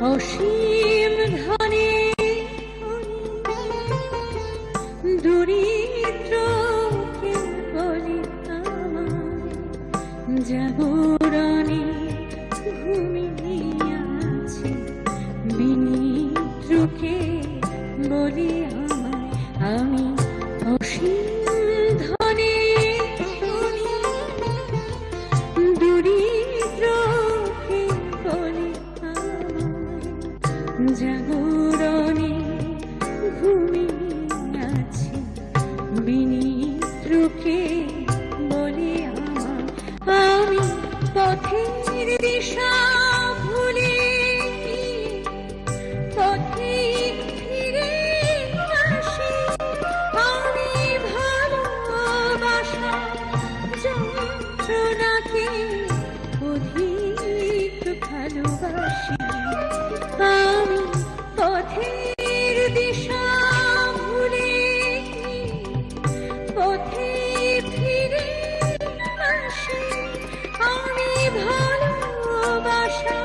অসীম ধনে দরিদ্রকে বলি আমায় জাগরণে ঘুমিয়ে আছে বিনিদ্রকে বলি আমায় আমি অসীম ধনে দরিদ্রকে বলি আমায় জাগরণে ঘুমিয়ে আছে বিনিদ্রকে বলি আমায় আমি পথের দিশা ভুলে পথে ফিরে আসি আমি ভালোবাসা যন্ত্রণাকে অধিক ভালোবাসি আমি পথের দিশা ভুলে পথে ফিরে আসি আমি ভালোবাসা